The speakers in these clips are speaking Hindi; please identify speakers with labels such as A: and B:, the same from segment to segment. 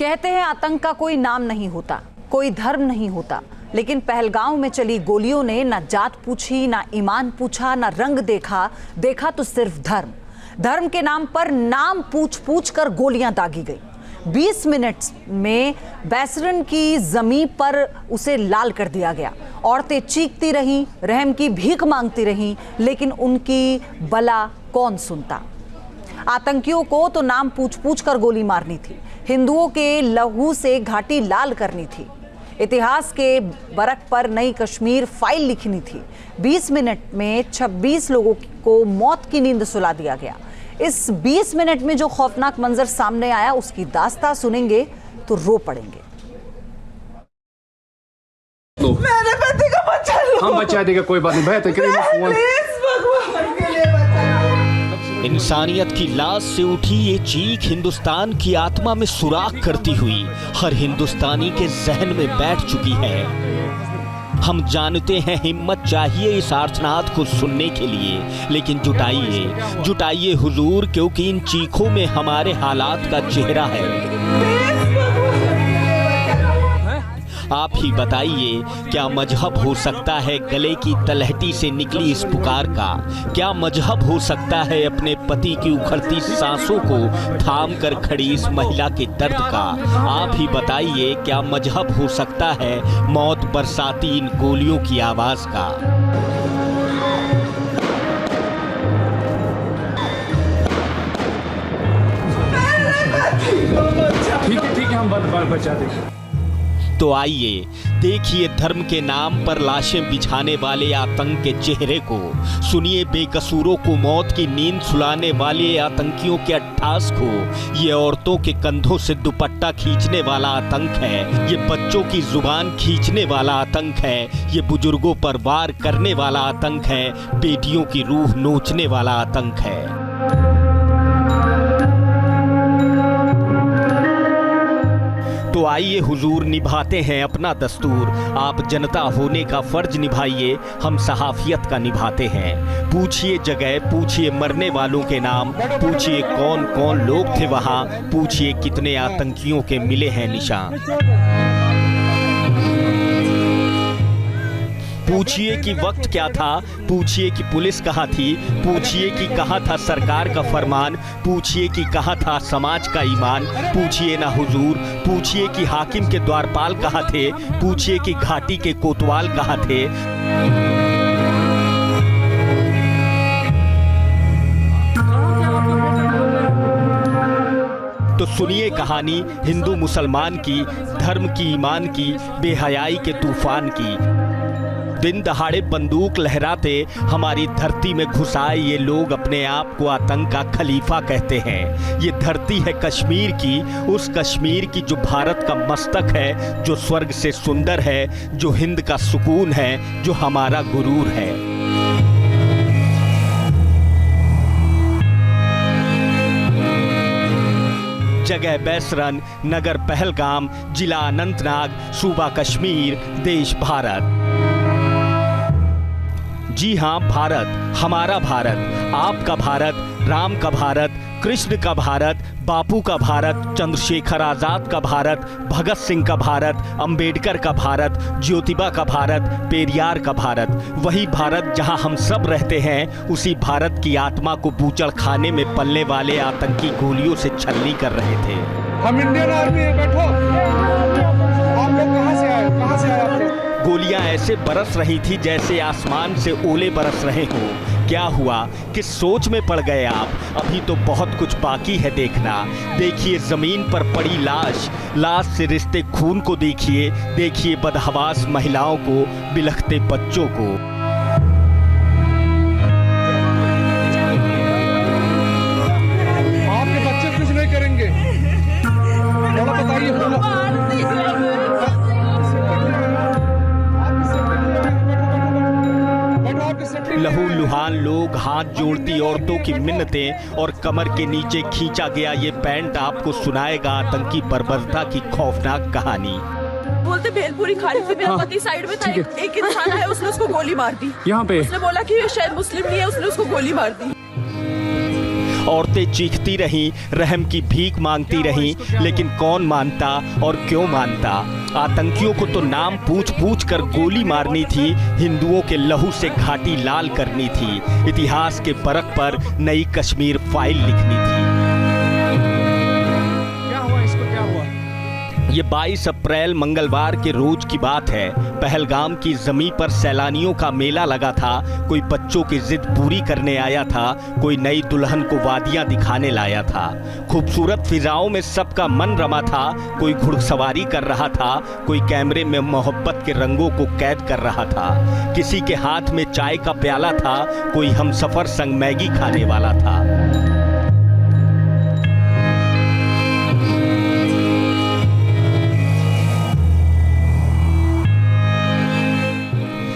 A: कहते हैं आतंक का कोई नाम नहीं होता, कोई धर्म नहीं होता, लेकिन पहलगांव में चली गोलियों ने ना जात पूछी, ना ईमान पूछा, ना रंग देखा, देखा तो सिर्फ धर्म। धर्म के नाम पर नाम पूछ पूछ कर गोलियां दागी गई। 20 मिनट में बैसरन की जमीन पर उसे लाल कर दिया गया। औरतें चीखती रहीं, रहम की भीख मांगती रहीं, लेकिन उनकी बला कौन सुनता। आतंकियों को तो नाम पूछ पूछ कर गोली मारनी थी, हिंदुओं के लहू से घाटी लाल करनी थी, इतिहास के बरक पर नई कश्मीर फाइल लिखनी थी। 20 मिनट में 26 लोगों को मौत की नींद सुला दिया गया। इस 20 मिनट में जो खौफनाक मंजर सामने आया, उसकी दास्तां सुनेंगे तो रो पड़ेंगे।
B: मेरे पति को बचा लो।
C: हम बचा देगा, कोई बात नहीं भाई।
D: इंसानियत की लाश से उठी ये चीख हिंदुस्तान की आत्मा में सुराख करती हुई हर हिंदुस्तानी के जहन में बैठ चुकी है। हम जानते हैं हिम्मत चाहिए इस आर्तनाद को सुनने के लिए, लेकिन जुटाइए हुजूर, क्योंकि इन चीखों में हमारे हालात का चेहरा है। आप ही बताइए, क्या मजहब हो सकता है गले की तलहटी से निकली इस पुकार का? क्या मजहब हो सकता है अपने पति की उखड़ती सांसों को थाम कर खड़ी इस महिला के दर्द का? आप ही बताइए, क्या मजहब हो सकता है मौत बरसाती इन गोलियों की आवाज का?
C: ठीक है, हम बचा देंगे।
D: तो आइए देखिए धर्म के नाम पर लाशें बिछाने वाले आतंक के चेहरे को, सुनिए बेकसूरों को मौत की नींद सुलाने वाले आतंकियों के अट्ठास को। ये औरतों के कंधों से दुपट्टा खींचने वाला आतंक है, ये बच्चों की जुबान खींचने वाला आतंक है, ये बुजुर्गों पर वार करने वाला आतंक है, बेटियों की रूह नोचने वाला आतंक है। तो आइए हुजूर, निभाते हैं अपना दस्तूर। आप जनता होने का फर्ज निभाइए, हम सहाफियत का निभाते हैं। पूछिए जगह, पूछिए मरने वालों के नाम, पूछिए कौन कौन लोग थे वहां, पूछिए कितने आतंकियों के मिले हैं निशान। पूछिए कि वक्त क्या था, पूछिए कि पुलिस कहाँ थी, पूछिए कि कहाँ था सरकार का फरमान, पूछिए कि कहाँ था समाज का ईमान। पूछिए ना हुजूर, पूछिए कि हाकिम के द्वारपाल कहाँ थे, पूछिए कि घाटी के कोतवाल कहाँ थे। तो सुनिए कहानी हिंदू मुसलमान की, धर्म की ईमान की, बेहयाई के तूफान की। दिन दहाड़े बंदूक लहराते हमारी धरती में घुस आए ये लोग अपने आप को आतंक का खलीफा कहते हैं। ये धरती है कश्मीर की, उस कश्मीर की जो भारत का मस्तक है, जो स्वर्ग से सुंदर है, जो हिंद का सुकून है, जो हमारा गुरूर है। जगह बैसरन, नगर पहलगाम, जिला अनंतनाग, सूबा कश्मीर, देश भारत। जी हाँ, भारत, हमारा भारत, आपका भारत, राम का भारत, कृष्ण का भारत, बापू का भारत, चंद्रशेखर आजाद का भारत, भगत सिंह का भारत, अंबेडकर का भारत, ज्योतिबा का भारत, पेरियार का भारत। वही भारत जहां हम सब रहते हैं, उसी भारत की आत्मा को बूचड़ खाने में पलने वाले आतंकी गोलियों से छलनी कर रहे थे।
C: हम इंडियन आर्मी है, बैठो। आप लोग कहाँ से आए? कहाँ से आए आप लोग?
D: गोलियां ऐसे बरस रही थी जैसे आसमान से ओले बरस रहे हों। क्या हुआ, किस सोच में पड़ गए आप? अभी तो बहुत कुछ बाकी है देखना। देखिए जमीन पर पड़ी लाश, लाश से रिश्ते खून को देखिए, देखिए बदहवास महिलाओं को, बिलखते बच्चों को।
C: आपके बच्चे कुछ नहीं करेंगे, बताइए।
D: लहू लुहान लोग, हाथ जोड़ती औरतों की मिन्नतें और कमर के नीचे खींचा गया ये पैंट आपको सुनाएगा आतंकी बर्बरता की खौफनाक कहानी।
B: बोलते भेलपुरी खाली थी, मेरा पति साइड में था, एक इंसान है, उसने उसको गोली मार दी।
C: यहाँ पे
B: उसने बोला कि शायद मुस्लिम नहीं है, उसने उसको गोली मार दी।
D: औरतें चीखती रहीं, रहम की भीख मांगती रहीं, लेकिन कौन मानता और क्यों मानता। आतंकियों को तो नाम पूछ पूछ कर गोली मारनी थी, हिंदुओं के लहू से घाटी लाल करनी थी, इतिहास के परख पर नई कश्मीर फाइल लिखनी थी।
C: क्या हुआ इसको, क्या हुआ?
D: ये 22 अप्रैल मंगलवार के रोज की बात है। पहलगाम की जमीन पर सैलानियों का मेला लगा था। कोई बच्चों की जिद पूरी करने आया था, कोई नई दुल्हन को वादियां दिखाने लाया था। खूबसूरत फिजाओं में सबका मन रमा था। कोई घुड़सवारी कर रहा था, कोई कैमरे में मोहब्बत के रंगों को कैद कर रहा था। किसी के हाथ में चाय का प्याला था, कोई हमसफर संग मैगी खाने वाला था।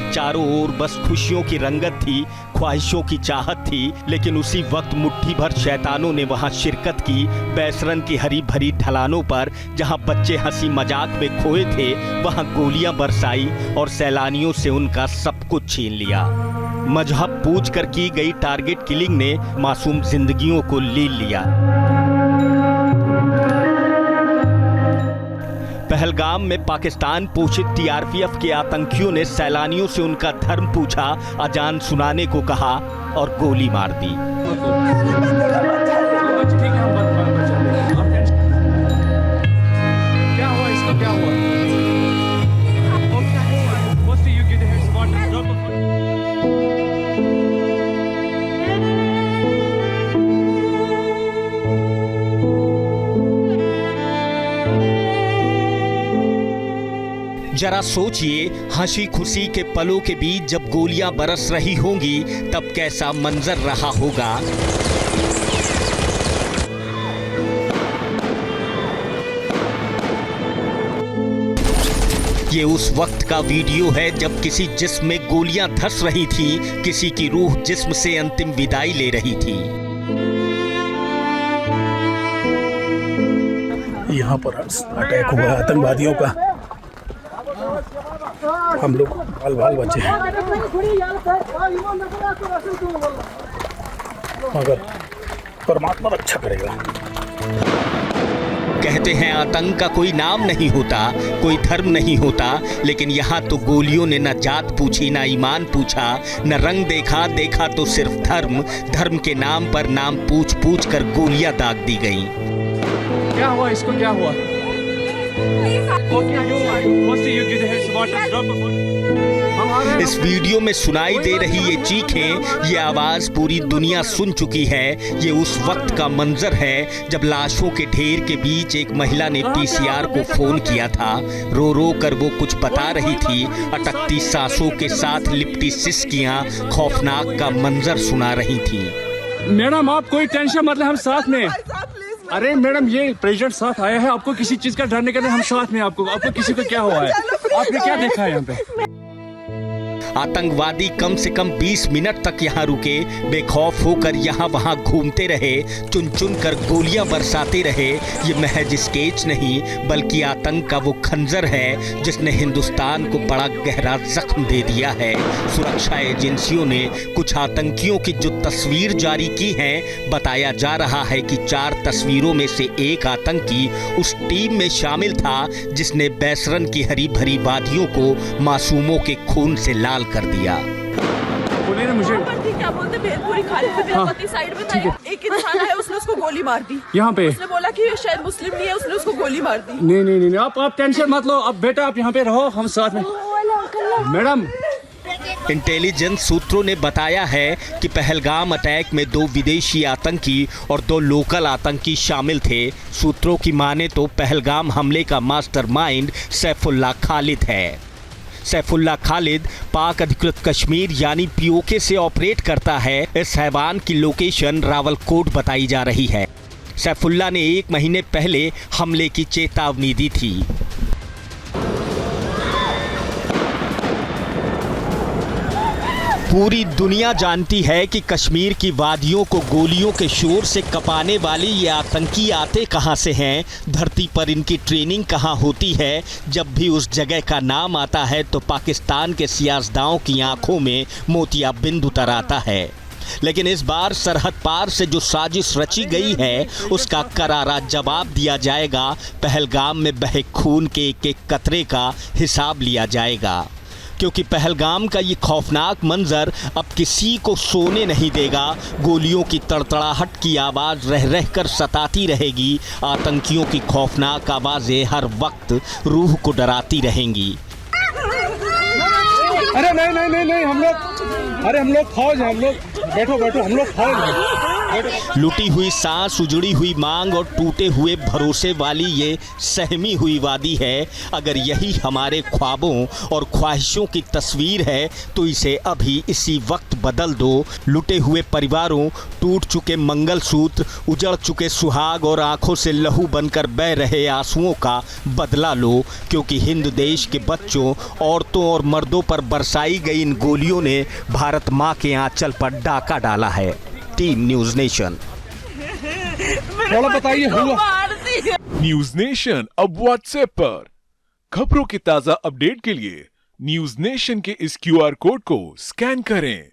D: चारों ओर बस खुशियों की रंगत थी, ख्वाहिशों की चाहत थी, लेकिन उसी वक्त मुट्ठी भर शैतानों ने वहां शिरकत की। बैसरन की हरी भरी ढलानों पर जहां बच्चे हंसी मजाक में खोए थे, वहां गोलियां बरसाई और सैलानियों से उनका सब कुछ छीन लिया। मजहब पूछ कर की गई टारगेट किलिंग ने मासूम जिंदगियों को लील लिया। पहलगाम में पाकिस्तान पोषित टीआरपीएफ के आतंकियों ने सैलानियों से उनका धर्म पूछा, अजान सुनाने को कहा और गोली मार दी।
C: क्या हुआ इसको, क्या हुआ?
D: जरा सोचिए, हंसी खुशी के पलों के बीच जब गोलियां बरस रही होंगी, तब कैसा मंजर रहा होगा। ये उस वक्त का वीडियो है जब किसी जिस्म में गोलियां धंस रही थी, किसी की रूह जिस्म से अंतिम विदाई ले रही थी।
E: यहाँ पर अटैक हुआ आतंकवादियों का, हम लोग बाल बचे हैं, मगर परमात्मा रक्षा करेगा।
D: कहते हैं आतंक का कोई नाम नहीं होता, कोई धर्म नहीं होता, लेकिन यहाँ तो गोलियों ने न जात पूछी, न ईमान पूछा, न रंग देखा, देखा तो सिर्फ धर्म। धर्म के नाम पर नाम पूछ पूछ कर गोलियां दाग दी गईं।
C: क्या हुआ इसको, क्या हुआ?
D: इस वीडियो में सुनाई दे रही ये चीखें, ये आवाज पूरी दुनिया सुन चुकी है। ये उस वक्त का मंजर है जब लाशों के ढेर के बीच एक महिला ने पीसीआर को फोन किया था। रो रो कर वो कुछ बता रही थी, अटकती सांसों के साथ लिपटी सिसकियां खौफनाक का मंजर सुना रही थी।
C: मैडम आप कोई टेंशन मतलब, हम साथ में। अरे मैडम ये प्रेसिडेंट साथ आया है, आपको किसी चीज का डर नहीं करना, हम साथ में। आपको किसी को क्या हुआ है? आपने क्या देखा है यहाँ पे?
D: आतंकवादी कम से कम 20 मिनट तक यहाँ रुके, बेखौफ होकर यहाँ वहाँ घूमते रहे, चुन चुन कर गोलियां बरसाते रहे। ये महज स्केच नहीं, बल्कि आतंक का वो खंजर है जिसने हिंदुस्तान को बड़ा गहरा जख्म दे दिया है। सुरक्षा एजेंसियों ने कुछ आतंकियों की जो तस्वीर जारी की है, बताया जा रहा है कि 4 तस्वीरों में से एक आतंकी उस टीम में शामिल था जिसने बैसरन की हरी भरी वादियों को मासूमों के खून से लाल कर दिया।
C: बोलिए ना मुझे।
B: क्या बोलते, भेलपुरी खाली पे मेरा पति साइड में था, एक इंसान है उसने उसको गोली मार दी।
C: यहाँ पे
B: उसने बोला कि शायद मुस्लिम नहीं है, उसने उसको गोली मार दी।
C: नहीं, आप टेंशन मत लो। अब बेटा आप यहाँ पे रहो, हम साथ में। मैडम
D: इंटेलिजेंस सूत्रों ने बताया है कि पहलगाम अटैक में 2 विदेशी आतंकी और 2 लोकल आतंकी शामिल थे। सूत्रों की माने तो पहलगाम हमले का मास्टरमाइंड सैफुल्लाह खालिद है। सैफुल्लाह खालिद पाक अधिकृत कश्मीर यानी पीओके से ऑपरेट करता है। इस हैवान की लोकेशन रावलकोट बताई जा रही है। सैफुल्लाह ने 1 महीने पहले हमले की चेतावनी दी थी। पूरी दुनिया जानती है कि कश्मीर की वादियों को गोलियों के शोर से कपाने वाले ये आतंकी आते कहां से हैं, धरती पर इनकी ट्रेनिंग कहां होती है। जब भी उस जगह का नाम आता है तो पाकिस्तान के सियासतदानों की आंखों में मोतियाबिंद उतर आता है। लेकिन इस बार सरहद पार से जो साजिश रची गई है उसका करारा जवाब दिया जाएगा। पहलगाम में बहे खून के एक एक कतरे का हिसाब लिया जाएगा, क्योंकि पहलगाम का ये खौफनाक मंजर अब किसी को सोने नहीं देगा। गोलियों की तड़तड़ाहट की आवाज़ रह रह कर सताती रहेगी। आतंकियों की खौफनाक आवाज़ें हर वक्त रूह को डराती रहेंगी।
C: अरे नहीं हम लोग फौज हैं, हम लोग बैठो हम लोग फौज हैं।
D: लुटी हुई सांस, उजड़ी हुई मांग और टूटे हुए भरोसे वाली ये सहमी हुई वादी है। अगर यही हमारे ख्वाबों और ख्वाहिशों की तस्वीर है तो इसे अभी इसी वक्त बदल दो। लुटे हुए परिवारों, टूट चुके मंगलसूत्र, उजड़ चुके सुहाग और आंखों से लहू बनकर बह रहे आंसुओं का बदला लो, क्योंकि हिंद देश के बच्चों, औरतों और मर्दों पर बरसाई गई इन गोलियों ने भारत माँ के आंचल पर डाका डाला है। Team news nation.
C: थोड़ा बताइए
F: न्यूज नेशन अब व्हाट्सएप पर खबरों के ताजा अपडेट के लिए न्यूज नेशन के इस QR कोड को स्कैन करें।